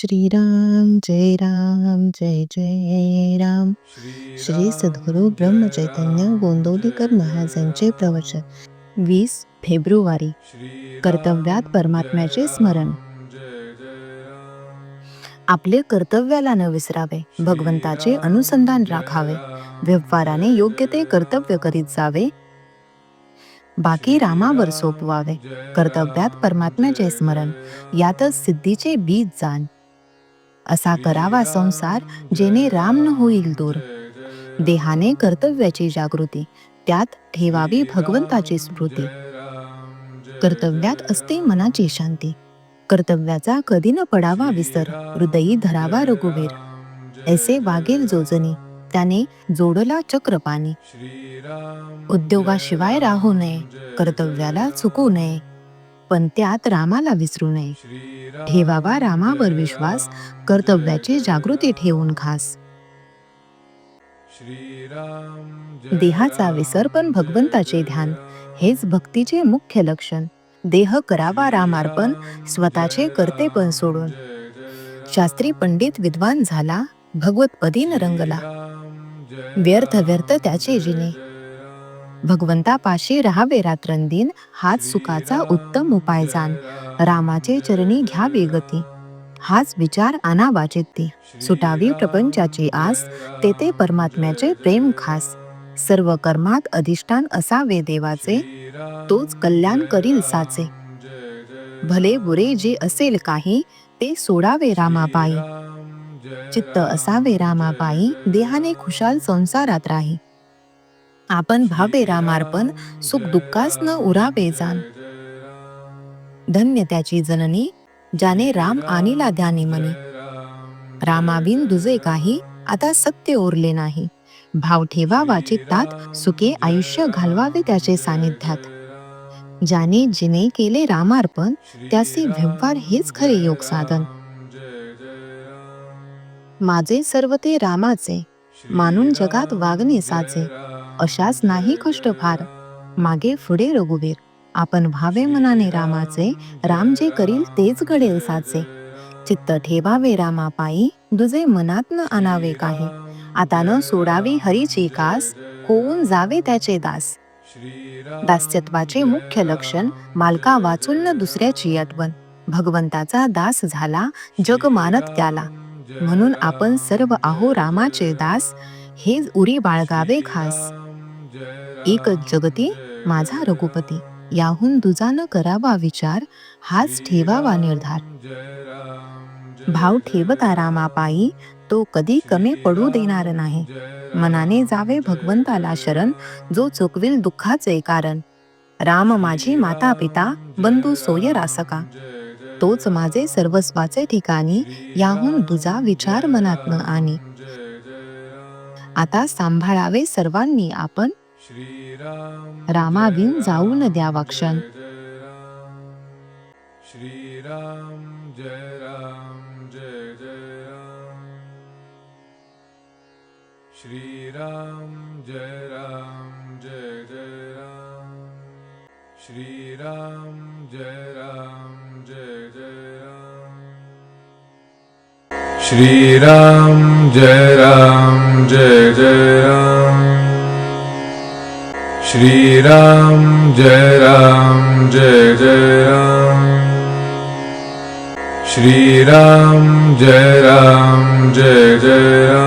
श्रीराम जय राम जय जय राम. श्री सद्गुरु ब्रह्मचैतन्य गोंदवलेकर महाराजांचे प्रवचन. 20 फेब्रुवारी. कर्तव्यात परमात्म्याचे स्मरण. आपले कर्तव्याला न विसरावे, भगवंताचे अनुसंधान राखावे, व्यवहाराने योग्य ते कर्तव्य करीत जावे, बाकी रामावर सोपवावे. कर्तव्यात परमात्म्याचे स्मरण, यातच सिद्धीचे बीज जाण. असा करावा संसार, जेणे राम न होईल दूर. देहाने कर्तव्याची जागृती, त्यात ठेवावी भगवंताची स्मृती. कर्तव्यात असते मनाची शांती, कर्तव्याचा कधी न पडावा विसर. हृदयी धरावा रघुवीर, ऐसे वागेल जोजनी, त्याने जोडला चक्रपाणी. उद्योगाशिवाय राहू नये, कर्तव्याला चुकू नये, पण त्यात रामाला विसरू नये. ठेवावा रामावर विश्वास, कर्तव्याची जागृती ठेवून खास. देहाचा विसर पण भगवंताचे ध्यान, हेच भक्तीचे मुख्य लक्षण. देह करावा रामार्पण, स्वतःचे करते पण सोडून. शास्त्री पंडित विद्वान झाला, भगवतपदी न रंगला. व्यर्थ व्यर्थ त्याचे जिने, भगवंतापाशी राहावे रात्रंदिन. हाच सुखाचा उत्तम उपाय जाण, रामाचे चरणी घ्यावे गती. हाच विचार आणावा चित्ती, सुटावी प्रपंचाची आस. तेथे परमात्म्याचे प्रेम खास. सर्व कर्मात अधिष्ठान असावे देवाचे, तोच कल्याण करील साचे. भले बुरे जे असेल काही, ते सोडावे रामापायी. चित्त असावे रामापायी, देहाने खुशाल संसारात राही. आपण भावे रामार्पण, सुख दुःखास न उरावे जाण. धन्य त्याची जननी, ज्याने राम आणिला ध्यानी मनी. रामाविन दुजे काही, आता सत्य उरले नाही. भाव ठेवावा चित्तात, सुखे आयुष्य घालवावे त्याचे सानिध्यात. ज्याने जिने केले रामार्पण, त्याचे व्यवहार हेच खरे योग साधन. माझे सर्व ते रामाचे, मानून जगात वागणे साचे. अशाच नाही कष्ट फार, मागे पुढे रघुवीर. आपण भावे मनाने रामाचे, राम जे करील तेच घडेल साचे. चित्त ठेवावे रामापायी, दुजे मनात न आणावे काही. आता न सोडावी हरीची कास, होऊन जावे त्याचे दास. दास्यत्वाचे मुख्य लक्षण, मालका वाचून न दुसऱ्याची आठवण. भगवंताचा दास झाला, जग मानत त्याला. म्हणून आपण सर्व आहो रामाचे दास, हे उरी बाळगावे खास. एकच जगती माझा रघुपती, याहून दुजा न करावा विचार. हाच ठेवावा निर्धार. भाव ठेवता रामापायी, तो कधी कमी पडू देणार नाही. मनाने जावे भगवंताला शरण, जो चुकविल दुःखाचे कारण. राम माझी माता पिता, बंधू सोयरा सखा. तोच माझे सर्वस्वाचे ठिकाणी, याहून दुजा विचार मनात न आणी. आता सांभाळावे सर्वांनी आपण, रामाविन जाऊ न द्यावा क्षण. श्रीराम जय राम जय जय राम. श्रीराम जय राम जय जय राम. श्रीराम जय राम जय जय राम. श्रीराम जय राम जय जय राम. श्रीराम जय राम जय जय राम. श्रीराम जय राम जय जय राम.